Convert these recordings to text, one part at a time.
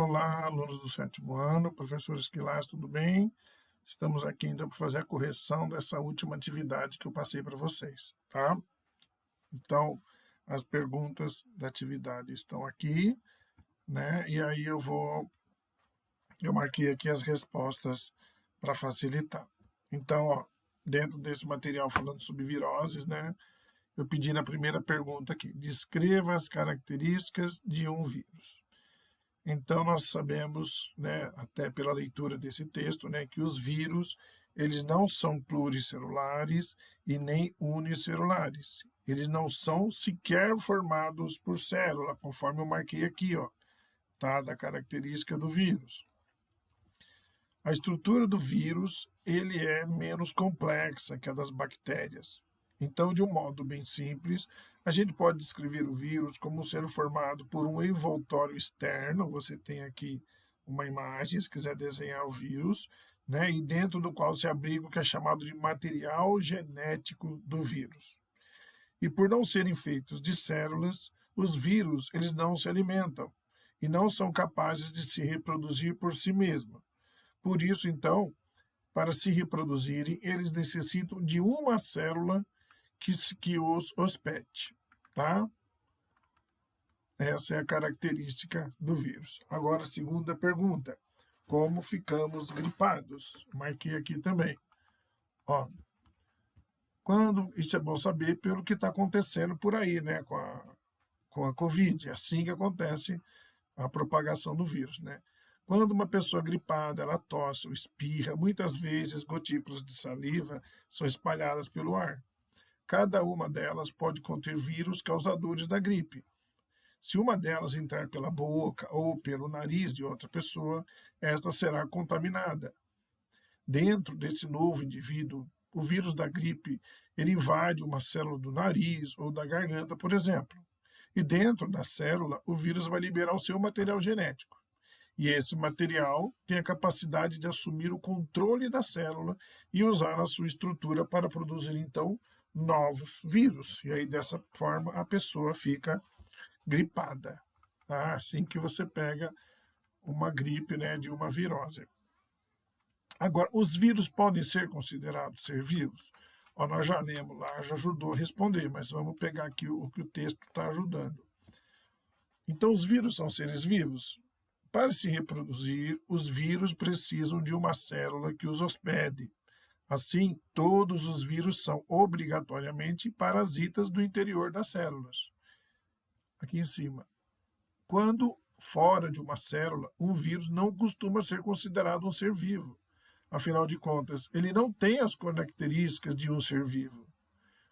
Olá, alunos do sétimo ano, professor Esquilás, tudo bem? Estamos aqui então para fazer a correção dessa última atividade que eu passei para vocês, tá? Então, as perguntas da atividade estão aqui, né? E aí eu marquei aqui as respostas para facilitar. Então, ó, dentro desse material falando sobre viroses, né? Eu pedi na primeira pergunta aqui, descreva as características de um vírus. Então, nós sabemos, né, até pela leitura desse texto, né, que os vírus eles não são pluricelulares e nem unicelulares. Eles não são sequer formados por célula, conforme eu marquei aqui, ó, tá, da característica do vírus. A estrutura do vírus ele é menos complexa que a das bactérias. Então, de um modo bem simples, a gente pode descrever o vírus como sendo formado por um envoltório externo. Você tem aqui uma imagem, se quiser desenhar o vírus, né? E dentro do qual se abriga o que é chamado de material genético do vírus. E por não serem feitos de células, os vírus eles não se alimentam e não são capazes de se reproduzir por si mesmos. Por isso, então, para se reproduzirem, eles necessitam de uma célula que os hospede, tá? Essa é a característica do vírus. Agora, segunda pergunta. Como ficamos gripados? Marquei aqui também. Ó, isso é bom saber pelo que está acontecendo por aí, né, com a Covid. É assim que acontece a propagação do vírus, né? Quando uma pessoa gripada, ela tosse ou espirra, muitas vezes gotículas de saliva são espalhadas pelo ar. Cada uma delas pode conter vírus causadores da gripe. Se uma delas entrar pela boca ou pelo nariz de outra pessoa, esta será contaminada. Dentro desse novo indivíduo, o vírus da gripe ele invade uma célula do nariz ou da garganta, por exemplo. E dentro da célula, o vírus vai liberar o seu material genético. E esse material tem a capacidade de assumir o controle da célula e usar a sua estrutura para produzir, então, novos vírus. E aí, dessa forma, a pessoa fica gripada. Tá? Assim que você pega uma gripe, né, de uma virose. Agora, os vírus podem ser considerados ser vivos? Ó, nós já lemos lá, já ajudou a responder, mas vamos pegar aqui o que o texto está ajudando. Então, os vírus são seres vivos? Para se reproduzir, os vírus precisam de uma célula que os hospede. Assim, todos os vírus são obrigatoriamente parasitas do interior das células. Aqui em cima. Quando fora de uma célula, um vírus não costuma ser considerado um ser vivo. Afinal de contas, ele não tem as características de um ser vivo.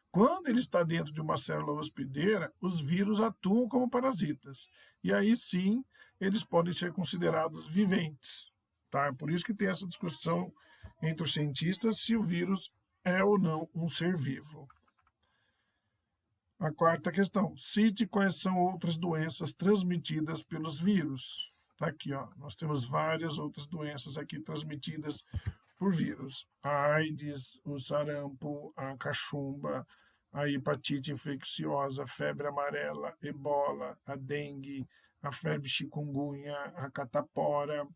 Quando ele está dentro de uma célula hospedeira, os vírus atuam como parasitas. E aí sim, eles podem ser considerados viventes. Tá? Por isso que tem essa discussão entre os cientistas se o vírus é ou não um ser vivo. A quarta questão. Cite quais são outras doenças transmitidas pelos vírus. Tá aqui, ó. Nós temos várias outras doenças aqui transmitidas por vírus. A AIDS, o sarampo, a cachumba, a hepatite infecciosa, a febre amarela, ebola, a dengue, a febre chikungunya, a catapora,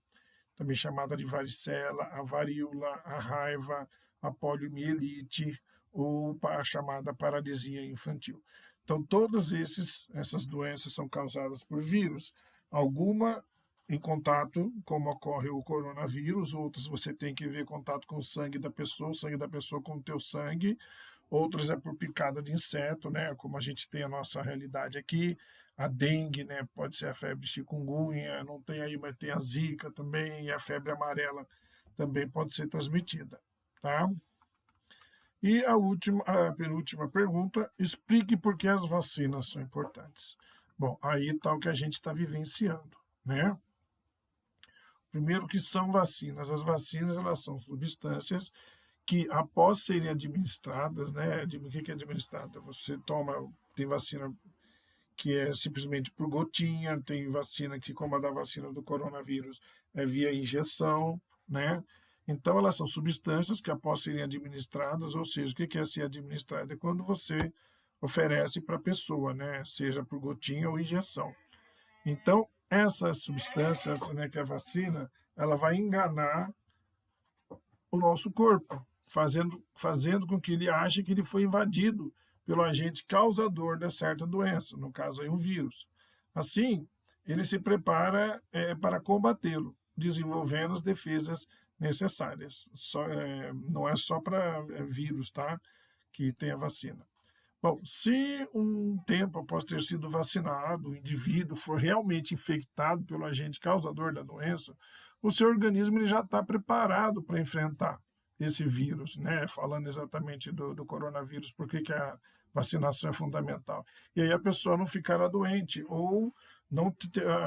também chamada de varicela, a varíola, a raiva, a poliomielite ou a chamada paralisia infantil. Então, todas essas doenças são causadas por vírus. Alguma em contato, como ocorre o coronavírus, outras você tem que ver contato com o sangue da pessoa com o teu sangue, outras é por picada de inseto, né, como a gente tem a nossa realidade aqui, a dengue, né, pode ser a febre chikungunya, não tem aí, mas tem a zika também, e a febre amarela também pode ser transmitida, tá? E a penúltima pergunta, explique por que as vacinas são importantes. Bom, aí está o que a gente está vivenciando, né? Primeiro, que são vacinas. As vacinas elas são substâncias que, após serem administradas, né? O que é administrada? Você toma, tem vacina que é simplesmente por gotinha, tem vacina que, como a da vacina do coronavírus, é via injeção, né? Então, elas são substâncias que, após serem administradas, ou seja, o que é ser administrada? É quando você oferece para a pessoa, né? Seja por gotinha ou injeção. Então, essas substâncias, né, que a vacina, ela vai enganar o nosso corpo, fazendo com que ele ache que ele foi invadido pelo agente causador de certa doença, no caso aí um vírus. Assim, ele se prepara para combatê-lo, desenvolvendo as defesas necessárias. Não é só para vírus, tá? Que tem a vacina. Bom, se um tempo após ter sido vacinado, o indivíduo for realmente infectado pelo agente causador da doença, o seu organismo ele já está preparado para enfrentar esse vírus, né? Falando exatamente do coronavírus, por que a vacinação é fundamental. E aí a pessoa não ficará doente, ou não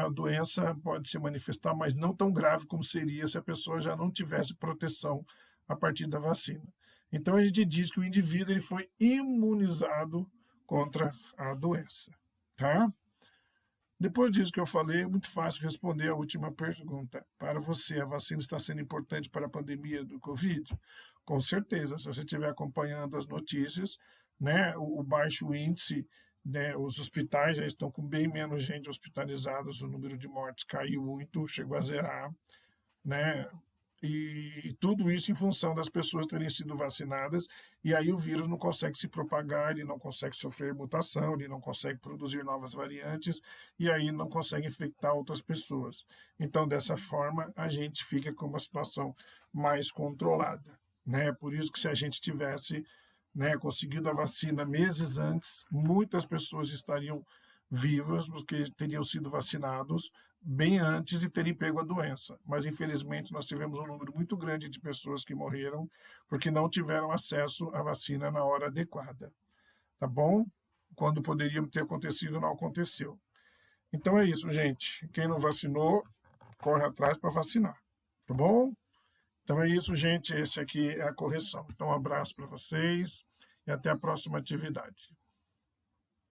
a doença pode se manifestar, mas não tão grave como seria se a pessoa já não tivesse proteção a partir da vacina. Então a gente diz que o indivíduo ele foi imunizado contra a doença, tá? Depois disso que eu falei, é muito fácil responder a última pergunta. Para você, a vacina está sendo importante para a pandemia do Covid? Com certeza, se você estiver acompanhando as notícias, né, o baixo índice, né, os hospitais já estão com bem menos gente hospitalizada, o número de mortes caiu muito, chegou a zerar, né? E tudo isso em função das pessoas terem sido vacinadas, e aí o vírus não consegue se propagar, ele não consegue sofrer mutação, ele não consegue produzir novas variantes, e aí não consegue infectar outras pessoas. Então, dessa forma, a gente fica com uma situação mais controlada, né? Por isso que se a gente tivesse, né, conseguido a vacina meses antes, muitas pessoas estariam vivas, porque teriam sido vacinados bem antes de terem pego a doença. Mas, infelizmente, nós tivemos um número muito grande de pessoas que morreram porque não tiveram acesso à vacina na hora adequada. Tá bom? Quando poderia ter acontecido, não aconteceu. Então é isso, gente. Quem não vacinou, corre atrás para vacinar. Tá bom? Então é isso, gente. Esse aqui é a correção. Então, um abraço para vocês e até a próxima atividade.